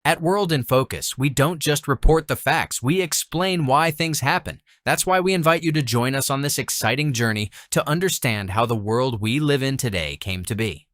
At World in Focus, we don't just report the facts, we explain why things happen. That's why we invite you to join us on this exciting journey to understand how the world we live in today came to be.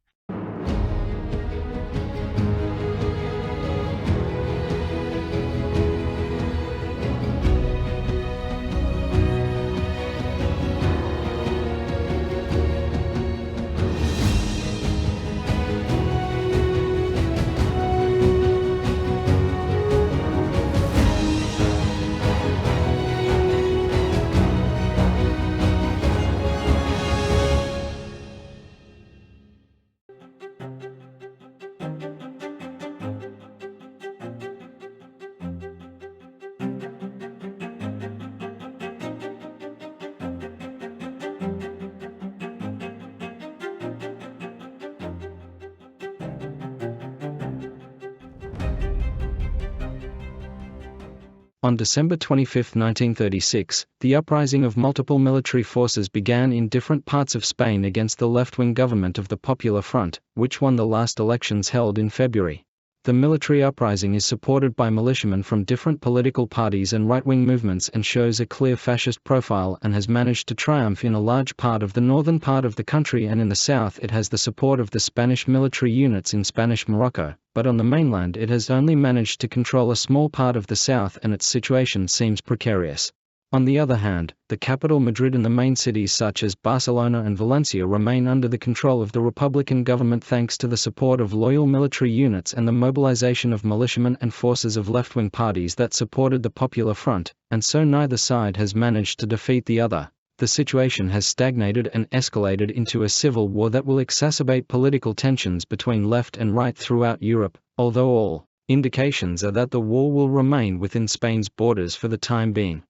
On December 25, 1936, the uprising of multiple military forces began in different parts of Spain against the left-wing government of the Popular Front, which won the last elections held in February. The military uprising is supported by militiamen from different political parties and right-wing movements and shows a clear fascist profile and has managed to triumph in a large part of the northern part of the country, and in the south it has the support of the Spanish military units in Spanish Morocco, but on the mainland it has only managed to control a small part of the south and its situation seems precarious. On the other hand, the capital Madrid and the main cities such as Barcelona and Valencia remain under the control of the Republican government thanks to the support of loyal military units and the mobilization of militiamen and forces of left-wing parties that supported the Popular Front, and so neither side has managed to defeat the other. The situation has stagnated and escalated into a civil war that will exacerbate political tensions between left and right throughout Europe, although all indications are that the war will remain within Spain's borders for the time being.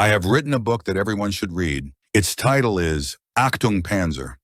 I have written a book that everyone should read. Its title is Achtung Panzer.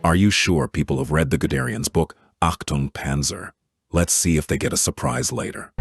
Are you sure people have read the Guderian's book, Achtung Panzer? Let's see if they get a surprise later.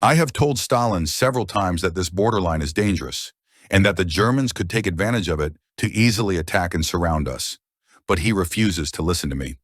I have told Stalin several times that this borderline is dangerous, and that the Germans could take advantage of it to easily attack and surround us. But he refuses to listen to me.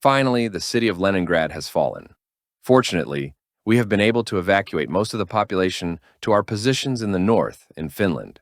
Finally, the city of Leningrad has fallen. Fortunately, we have been able to evacuate most of the population to our positions in the north in Finland.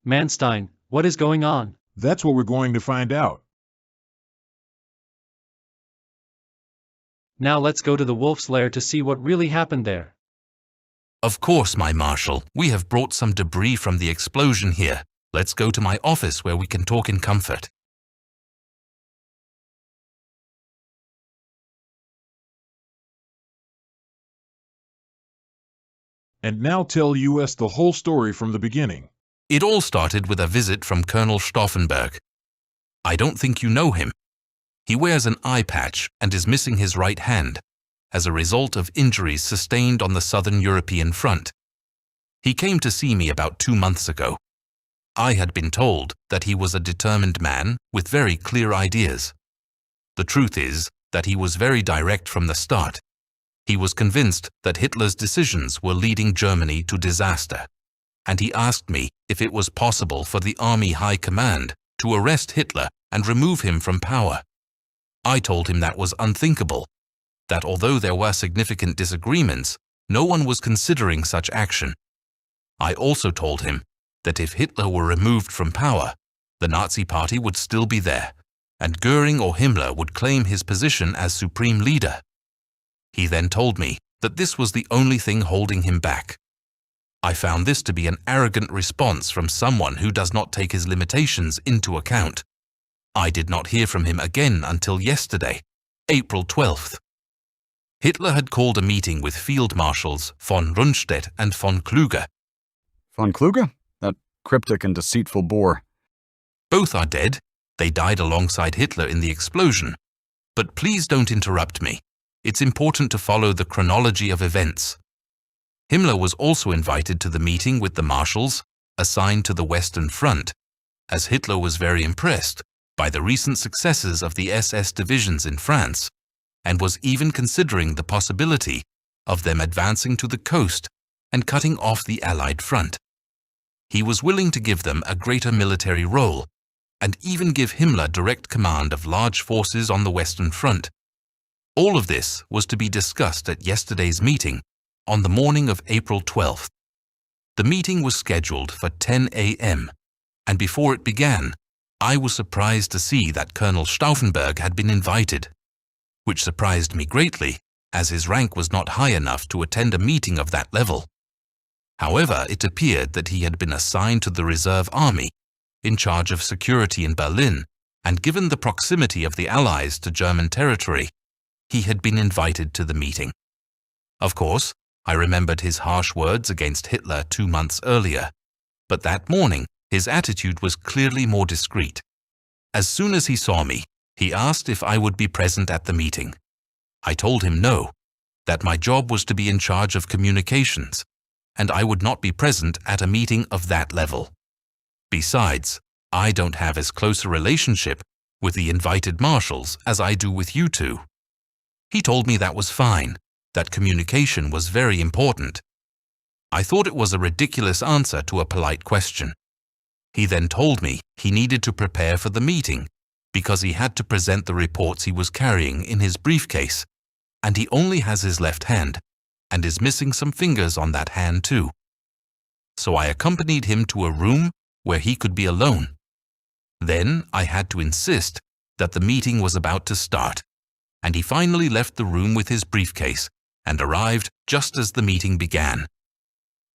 Manstein, what is going on? That's what we're going to find out. Now let's go to the wolf's lair to see what really happened there. Of course, my marshal. We have brought some debris from the explosion here. Let's go to my office where we can talk in comfort. And now tell us the whole story from the beginning. It all started with a visit from Colonel Stauffenberg. I don't think you know him. He wears an eye patch and is missing his right hand as a result of injuries sustained on the Southern European front. He came to see me about 2 months ago. I had been told that he was a determined man with very clear ideas. The truth is that he was very direct from the start. He was convinced that Hitler's decisions were leading Germany to disaster, and he asked me if it was possible for the Army High Command to arrest Hitler and remove him from power. I told him that was unthinkable, that although there were significant disagreements, no one was considering such action. I also told him that if Hitler were removed from power, the Nazi Party would still be there, and Göring or Himmler would claim his position as supreme leader. He then told me that this was the only thing holding him back. I found this to be an arrogant response from someone who does not take his limitations into account. I did not hear from him again until yesterday, April 12th. Hitler had called a meeting with Field Marshals von Rundstedt and von Kluge. Von Kluge? That cryptic and deceitful boor. Both are dead. They died alongside Hitler in the explosion. But please don't interrupt me. It's important to follow the chronology of events. Himmler was also invited to the meeting with the marshals assigned to the Western Front, as Hitler was very impressed by the recent successes of the SS divisions in France, and was even considering the possibility of them advancing to the coast and cutting off the Allied front. He was willing to give them a greater military role, and even give Himmler direct command of large forces on the Western Front. All of this was to be discussed at yesterday's meeting on the morning of April 12th. The meeting was scheduled for 10 a.m., and before it began, I was surprised to see that Colonel Stauffenberg had been invited, which surprised me greatly, as his rank was not high enough to attend a meeting of that level. However, it appeared that he had been assigned to the Reserve Army, in charge of security in Berlin, and given the proximity of the Allies to German territory, he had been invited to the meeting. Of course, I remembered his harsh words against Hitler 2 months earlier, but that morning his attitude was clearly more discreet. As soon as he saw me, he asked if I would be present at the meeting. I told him no, that my job was to be in charge of communications, and I would not be present at a meeting of that level. Besides, I don't have as close a relationship with the invited marshals as I do with you two. He told me that was fine, that communication was very important. I thought it was a ridiculous answer to a polite question. He then told me he needed to prepare for the meeting because he had to present the reports he was carrying in his briefcase, and he only has his left hand and is missing some fingers on that hand too. So I accompanied him to a room where he could be alone. Then I had to insist that the meeting was about to start, and he finally left the room with his briefcase and arrived just as the meeting began.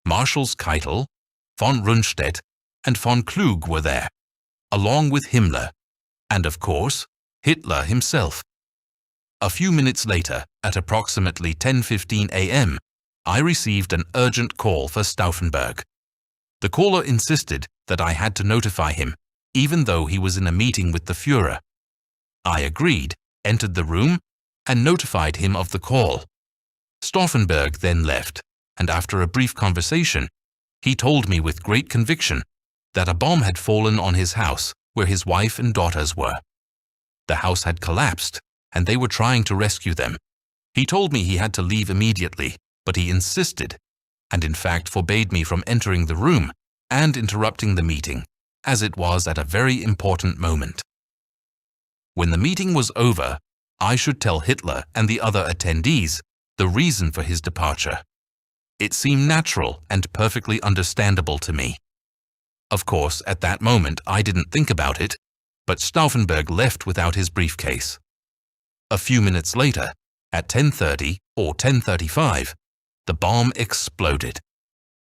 Marshals Keitel, von Rundstedt, and von Kluge were there, along with Himmler, and of course, Hitler himself. A few minutes later, at approximately 10:15 a.m., I received an urgent call for Stauffenberg. The caller insisted that I had to notify him, even though he was in a meeting with the Führer. I agreed, entered the room, and notified him of the call. Stauffenberg then left, and after a brief conversation, he told me with great conviction that a bomb had fallen on his house where his wife and daughters were. The house had collapsed, and they were trying to rescue them. He told me he had to leave immediately, but he insisted, and in fact forbade me from entering the room and interrupting the meeting, as it was at a very important moment. When the meeting was over, I should tell Hitler and the other attendees the reason for his departure. It seemed natural and perfectly understandable to me. Of course, at that moment I didn't think about it, but Stauffenberg left without his briefcase. A few minutes later, at 10:30 or 10:35, the bomb exploded.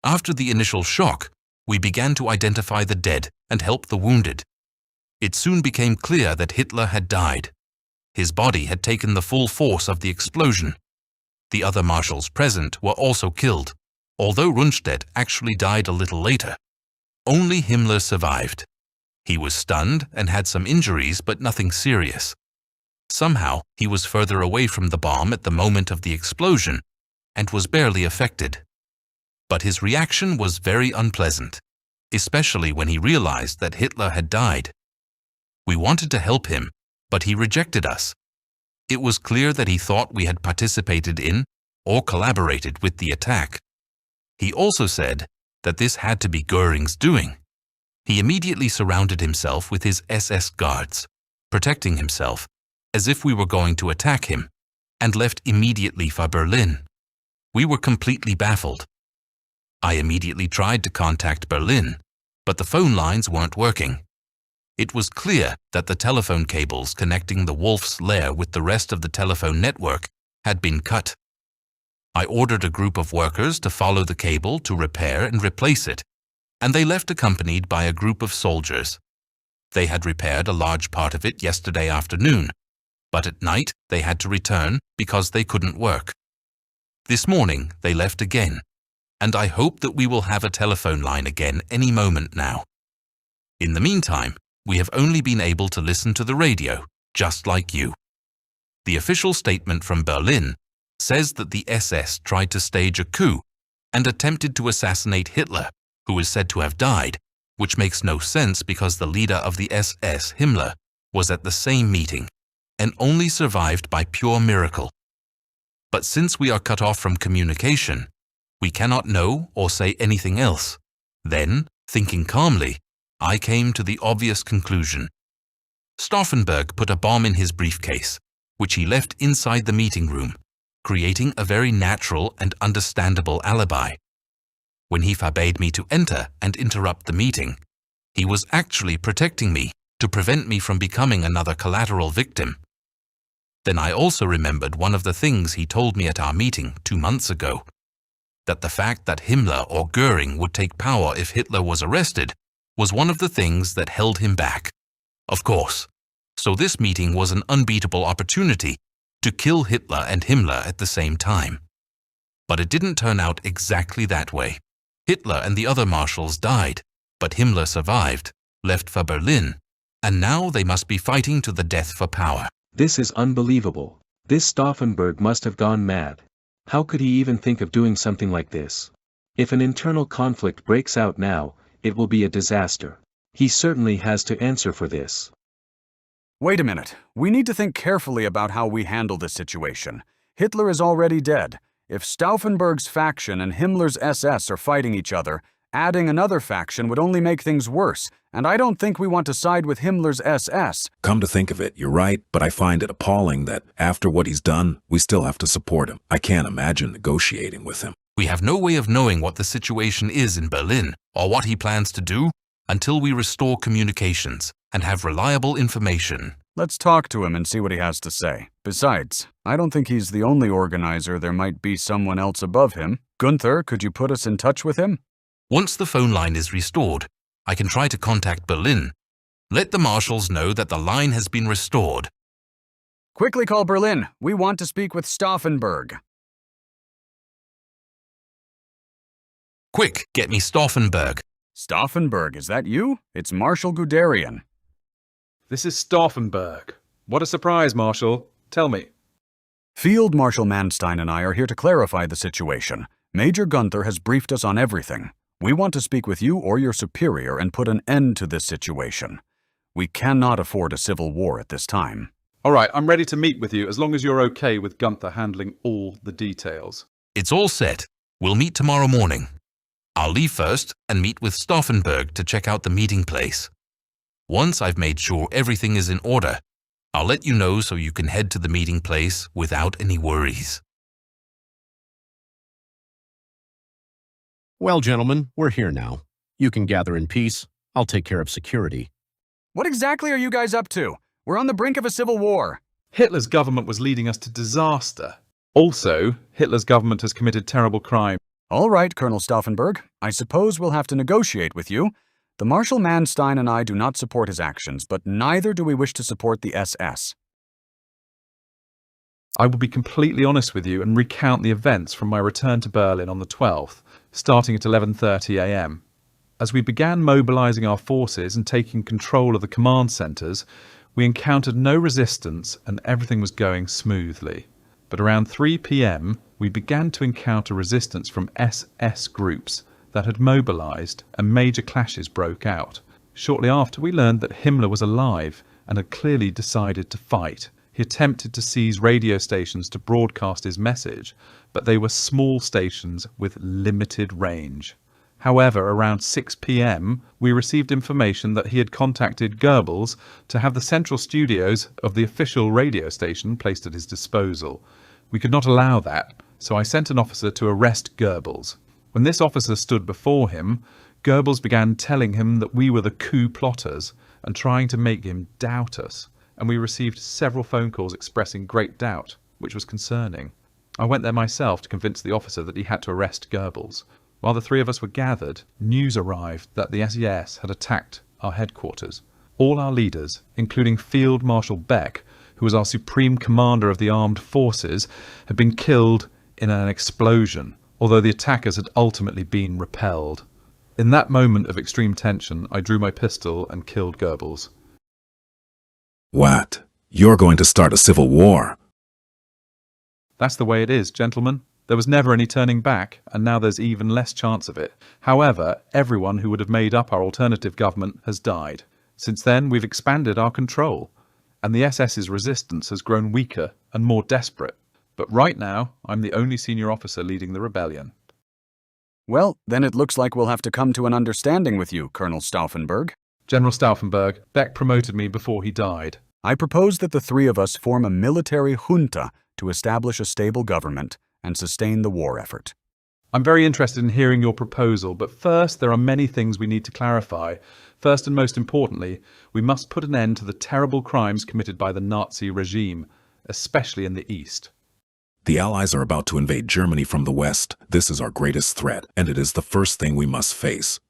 After the initial shock, we began to identify the dead and help the wounded. It soon became clear that Hitler had died. His body had taken the full force of the explosion. The other marshals present were also killed, although Rundstedt actually died a little later. Only Himmler survived. He was stunned and had some injuries, but nothing serious. Somehow, he was further away from the bomb at the moment of the explosion and was barely affected. But his reaction was very unpleasant, especially when he realized that Hitler had died. We wanted to help him, but he rejected us. It was clear that he thought we had participated in or collaborated with the attack. He also said that this had to be Göring's doing. He immediately surrounded himself with his SS guards, protecting himself as if we were going to attack him, and left immediately for Berlin. We were completely baffled. I immediately tried to contact Berlin, but the phone lines weren't working. It was clear that the telephone cables connecting the Wolf's lair with the rest of the telephone network had been cut. I ordered a group of workers to follow the cable to repair and replace it, and they left accompanied by a group of soldiers. They had repaired a large part of it yesterday afternoon, but at night they had to return because they couldn't work. This morning they left again, and I hope that we will have a telephone line again any moment now. In the meantime, we have only been able to listen to the radio, just like you. The official statement from Berlin says that the SS tried to stage a coup and attempted to assassinate Hitler, who is said to have died, which makes no sense because the leader of the SS, Himmler, was at the same meeting and only survived by pure miracle. But since we are cut off from communication, we cannot know or say anything else. Then, thinking calmly, I came to the obvious conclusion. Stauffenberg put a bomb in his briefcase, which he left inside the meeting room, creating a very natural and understandable alibi. When he forbade me to enter and interrupt the meeting, he was actually protecting me to prevent me from becoming another collateral victim. Then I also remembered one of the things he told me at our meeting 2 months ago, that the fact that Himmler or Göring would take power if Hitler was arrested was one of the things that held him back. Of course. So this meeting was an unbeatable opportunity to kill Hitler and Himmler at the same time. But it didn't turn out exactly that way. Hitler and the other marshals died, but Himmler survived, left for Berlin, and now they must be fighting to the death for power. This is unbelievable. This Stauffenberg must have gone mad. How could he even think of doing something like this? If an internal conflict breaks out now, it will be a disaster. He certainly has to answer for this. Wait a minute. We need to think carefully about how we handle this situation. Hitler is already dead. If Stauffenberg's faction and Himmler's SS are fighting each other, adding another faction would only make things worse, and I don't think we want to side with Himmler's SS. Come to think of it, you're right, but I find it appalling that after what he's done, we still have to support him. I can't imagine negotiating with him. We have no way of knowing what the situation is in Berlin or what he plans to do until we restore communications and have reliable information. Let's talk to him and see what he has to say. Besides, I don't think he's the only organizer. There might be someone else above him. Gunther, could you put us in touch with him? Once the phone line is restored, I can try to contact Berlin. Let the marshals know that the line has been restored. Quickly call Berlin. We want to speak with Stauffenberg. Quick, get me Stauffenberg. Stauffenberg, is that you? It's Marshal Guderian. This is Stauffenberg. What a surprise, Marshal. Tell me. Field Marshal Manstein and I are here to clarify the situation. Major Gunther has briefed us on everything. We want to speak with you or your superior and put an end to this situation. We cannot afford a civil war at this time. All right, I'm ready to meet with you as long as you're okay with Gunther handling all the details. It's all set. We'll meet tomorrow morning. I'll leave first and meet with Stauffenberg to check out the meeting place. Once I've made sure everything is in order, I'll let you know so you can head to the meeting place without any worries. Well, gentlemen, we're here now. You can gather in peace. I'll take care of security. What exactly are you guys up to? We're on the brink of a civil war. Hitler's government was leading us to disaster. Also, Hitler's government has committed terrible crime. All right, Colonel Stauffenberg, I suppose we'll have to negotiate with you. The Marshal Manstein and I do not support his actions, but neither do we wish to support the SS. I will be completely honest with you and recount the events from my return to Berlin on the 12th, starting at 11:30 a.m. As we began mobilizing our forces and taking control of the command centers, we encountered no resistance and everything was going smoothly. But around 3 p.m., we began to encounter resistance from SS groups that had mobilized and major clashes broke out. Shortly after, we learned that Himmler was alive and had clearly decided to fight. He attempted to seize radio stations to broadcast his message, but they were small stations with limited range. However, around 6 p.m., we received information that he had contacted Goebbels to have the central studios of the official radio station placed at his disposal. We could not allow that, so I sent an officer to arrest Goebbels. When this officer stood before him, Goebbels began telling him that we were the coup plotters and trying to make him doubt us, and we received several phone calls expressing great doubt, which was concerning. I went there myself to convince the officer that he had to arrest Goebbels. While the three of us were gathered, news arrived that the SS had attacked our headquarters. All our leaders, including Field Marshal Beck, who was our supreme commander of the armed forces, had been killed in an explosion, although the attackers had ultimately been repelled. In that moment of extreme tension, I drew my pistol and killed Goebbels. What? You're going to start a civil war? That's the way it is, gentlemen. There was never any turning back, and now there's even less chance of it. However, everyone who would have made up our alternative government has died. Since then, we've expanded our control, and the SS's resistance has grown weaker and more desperate. But right now, I'm the only senior officer leading the rebellion. Well, then it looks like we'll have to come to an understanding with you, Colonel Stauffenberg. General Stauffenberg, Beck promoted me before he died. I propose that the three of us form a military junta to establish a stable government and sustain the war effort. I'm very interested in hearing your proposal, but first there are many things we need to clarify. First and most importantly, we must put an end to the terrible crimes committed by the Nazi regime, especially in the East. The Allies are about to invade Germany from the West. This is our greatest threat, and it is the first thing we must face.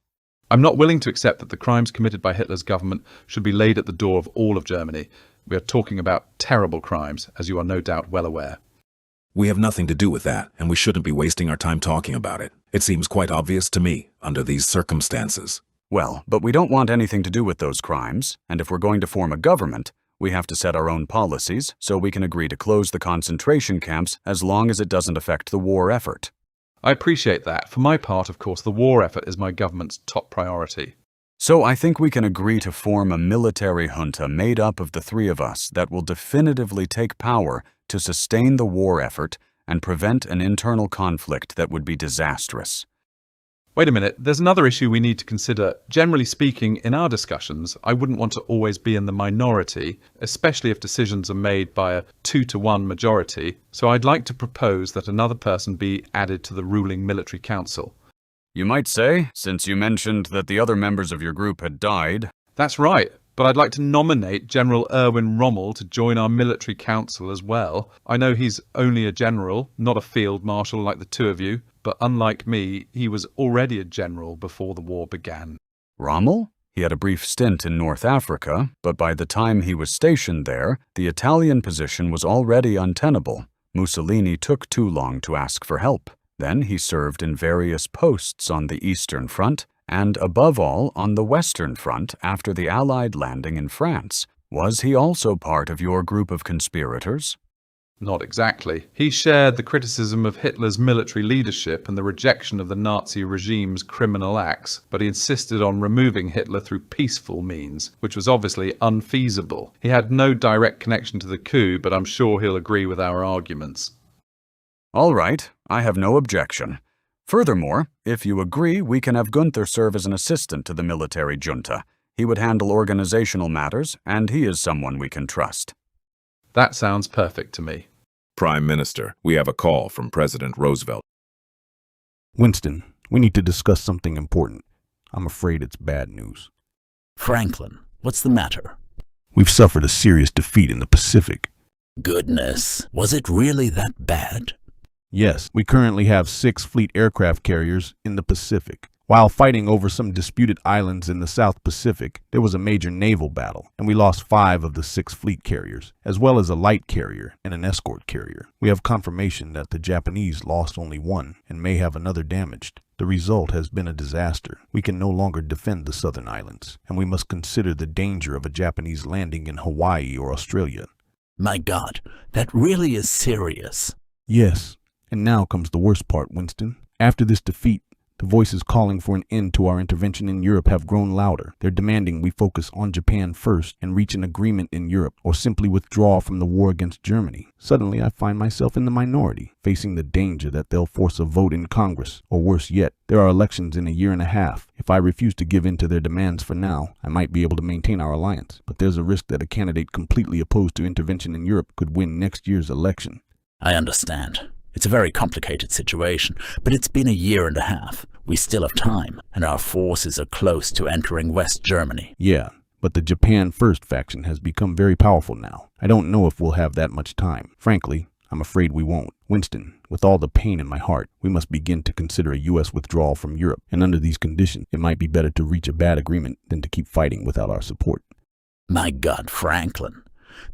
I'm not willing to accept that the crimes committed by Hitler's government should be laid at the door of all of Germany. We are talking about terrible crimes, as you are no doubt well aware. We have nothing to do with that, and we shouldn't be wasting our time talking about it. It seems quite obvious to me, under these circumstances. Well, but we don't want anything to do with those crimes, and if we're going to form a government, we have to set our own policies so we can agree to close the concentration camps as long as it doesn't affect the war effort. I appreciate that. For my part, of course, the war effort is my government's top priority. So I think we can agree to form a military junta made up of the three of us that will definitively take power to sustain the war effort and prevent an internal conflict that would be disastrous. Wait a minute, there's another issue we need to consider. Generally speaking, in our discussions, I wouldn't want to always be in the minority, especially if decisions are made by a 2-to-1 majority, so I'd like to propose that another person be added to the ruling military council. You might say, since you mentioned that the other members of your group had died. That's right, but I'd like to nominate General Erwin Rommel to join our military council as well. I know he's only a general, not a field marshal like the two of you, but unlike me, he was already a general before the war began. Rommel? He had a brief stint in North Africa, but by the time he was stationed there, the Italian position was already untenable. Mussolini took too long to ask for help. Then he served in various posts on the Eastern Front and, above all, on the Western Front after the Allied landing in France. Was he also part of your group of conspirators? Not exactly. He shared the criticism of Hitler's military leadership and the rejection of the Nazi regime's criminal acts, but he insisted on removing Hitler through peaceful means, which was obviously unfeasible. He had no direct connection to the coup, but I'm sure he'll agree with our arguments. All right, I have no objection. Furthermore, if you agree, we can have Gunther serve as an assistant to the military junta. He would handle organizational matters, and he is someone we can trust. That sounds perfect to me. Prime Minister, we have a call from President Roosevelt. Winston, we need to discuss something important. I'm afraid it's bad news. Franklin, what's the matter? We've suffered a serious defeat in the Pacific. Goodness, was it really that bad? Yes, we currently have 6 fleet aircraft carriers in the Pacific. While fighting over some disputed islands in the South Pacific, there was a major naval battle, and we lost 5 of the 6 fleet carriers, as well as a light carrier and an escort carrier. We have confirmation that the Japanese lost only 1 and may have another damaged. The result has been a disaster. We can no longer defend the southern islands, and we must consider the danger of a Japanese landing in Hawaii or Australia. My God, that really is serious. Yes, and now comes the worst part, Winston. After this defeat, the voices calling for an end to our intervention in Europe have grown louder. They're demanding we focus on Japan first and reach an agreement in Europe, or simply withdraw from the war against Germany. Suddenly, I find myself in the minority, facing the danger that they'll force a vote in Congress, or worse yet, there are elections in a year and a half. If I refuse to give in to their demands for now, I might be able to maintain our alliance, but there's a risk that a candidate completely opposed to intervention in Europe could win next year's election. I understand. It's a very complicated situation, but it's been a year and a half. We still have time, and our forces are close to entering West Germany. Yeah, but the Japan First faction has become very powerful now. I don't know if we'll have that much time. Frankly, I'm afraid we won't. Winston, with all the pain in my heart, we must begin to consider a U.S. withdrawal from Europe, and under these conditions, it might be better to reach a bad agreement than to keep fighting without our support. My God, Franklin,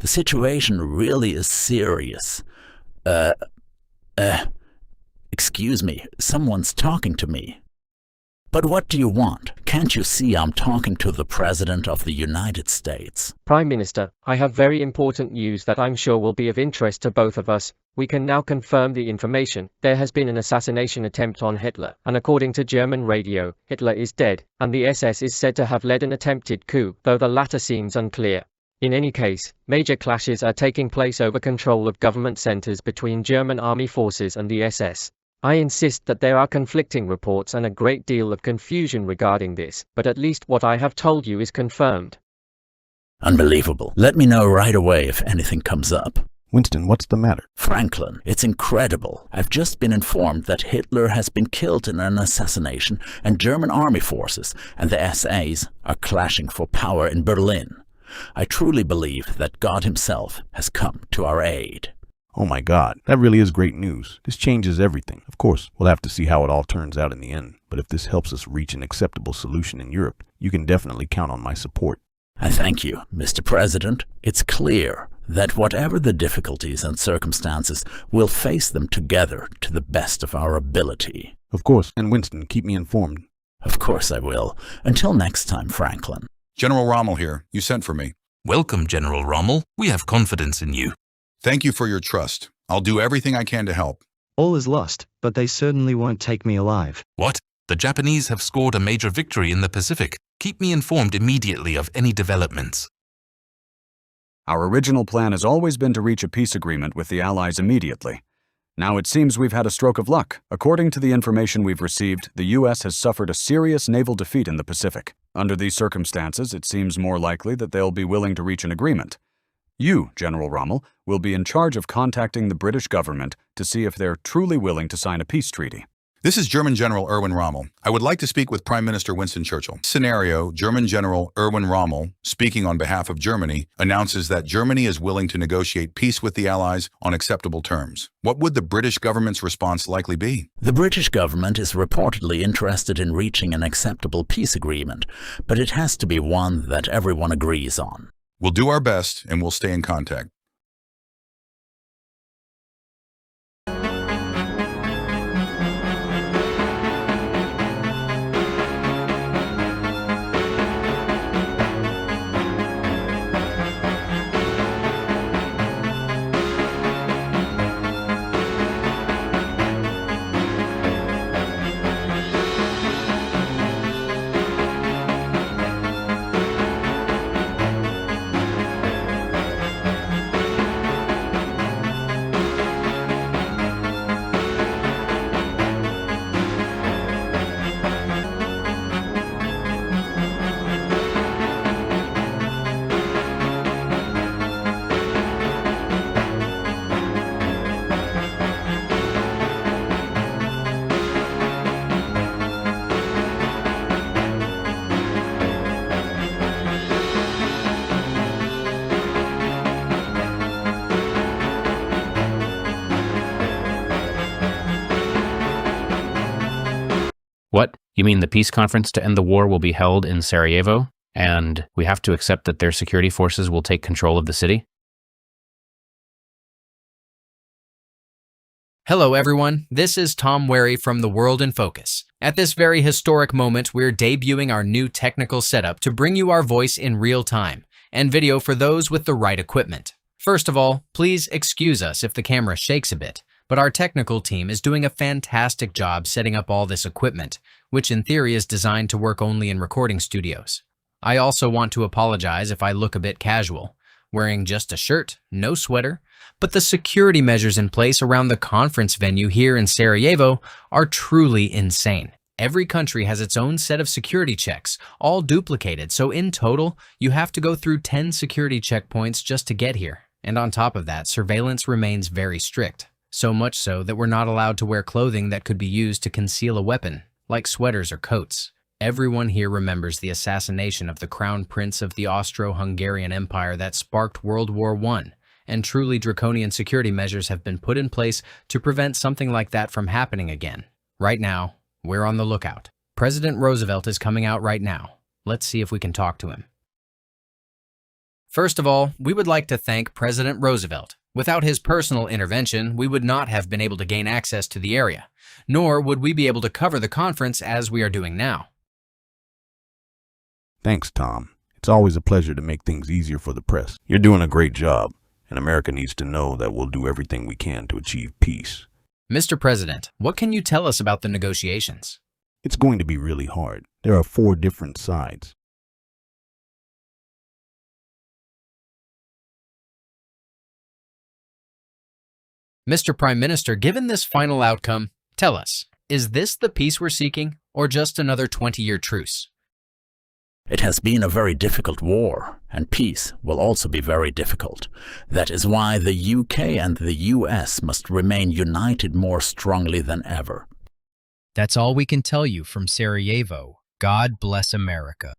the situation really is serious. Excuse me, someone's talking to me. But what do you want? Can't you see I'm talking to the President of the United States? Prime Minister, I have very important news that I'm sure will be of interest to both of us. We can now confirm the information. There has been an assassination attempt on Hitler, and according to German radio, Hitler is dead, and the SS is said to have led an attempted coup, though the latter seems unclear. In any case, major clashes are taking place over control of government centers between German army forces and the SS. I insist that there are conflicting reports and a great deal of confusion regarding this, but at least what I have told you is confirmed. Unbelievable. Let me know right away if anything comes up. Winston, what's the matter? Franklin, it's incredible. I've just been informed that Hitler has been killed in an assassination, and German army forces and the SAs are clashing for power in Berlin. I truly believe that God himself has come to our aid. Oh my God, that really is great news. This changes everything. Of course, we'll have to see how it all turns out in the end. But if this helps us reach an acceptable solution in Europe, you can definitely count on my support. I thank you, Mr. President. It's clear that whatever the difficulties and circumstances, we'll face them together to the best of our ability. Of course, and Winston, keep me informed. Of course I will. Until next time, Franklin. General Rommel here. You sent for me. Welcome, General Rommel. We have confidence in you. Thank you for your trust. I'll do everything I can to help. All is lost, but they certainly won't take me alive. What? The Japanese have scored a major victory in the Pacific. Keep me informed immediately of any developments. Our original plan has always been to reach a peace agreement with the Allies immediately. Now it seems we've had a stroke of luck. According to the information we've received, the U.S. has suffered a serious naval defeat in the Pacific. Under these circumstances, it seems more likely that they'll be willing to reach an agreement. You, General Rommel, will be in charge of contacting the British government to see if they're truly willing to sign a peace treaty. This is German General Erwin Rommel. I would like to speak with Prime Minister Winston Churchill. Scenario, German General Erwin Rommel, speaking on behalf of Germany, announces that Germany is willing to negotiate peace with the Allies on acceptable terms. What would the British government's response likely be? The British government is reportedly interested in reaching an acceptable peace agreement, but it has to be one that everyone agrees on. We'll do our best, and we'll stay in contact. What? You mean the peace conference to end the war will be held in Sarajevo, and we have to accept that their security forces will take control of the city? Hello everyone, this is Tom Wary from The World in Focus. At this very historic moment, we're debuting our new technical setup to bring you our voice in real time, and video for those with the right equipment. First of all, please excuse us if the camera shakes a bit, but our technical team is doing a fantastic job setting up all this equipment, which in theory is designed to work only in recording studios. I also want to apologize if I look a bit casual, wearing just a shirt, no sweater, but the security measures in place around the conference venue here in Sarajevo are truly insane. Every country has its own set of security checks, all duplicated, so in total, you have to go through 10 security checkpoints just to get here. And on top of that, surveillance remains very strict, so much so that we're not allowed to wear clothing that could be used to conceal a weapon, like sweaters or coats. Everyone here remembers the assassination of the Crown Prince of the Austro-Hungarian Empire that sparked World War I, and truly draconian security measures have been put in place to prevent something like that from happening again. Right now, we're on the lookout. President Roosevelt is coming out right now. Let's see if we can talk to him. First of all, we would like to thank President Roosevelt. Without his personal intervention, we would not have been able to gain access to the area, nor would we be able to cover the conference as we are doing now. Thanks, Tom. It's always a pleasure to make things easier for the press. You're doing a great job, and America needs to know that we'll do everything we can to achieve peace. Mr. President, what can you tell us about the negotiations? It's going to be really hard. There are 4 different sides. Mr. Prime Minister, given this final outcome, tell us, is this the peace we're seeking, or just another 20-year truce? It has been a very difficult war, and peace will also be very difficult. That is why the UK and the US must remain united more strongly than ever. That's all we can tell you from Sarajevo. God bless America.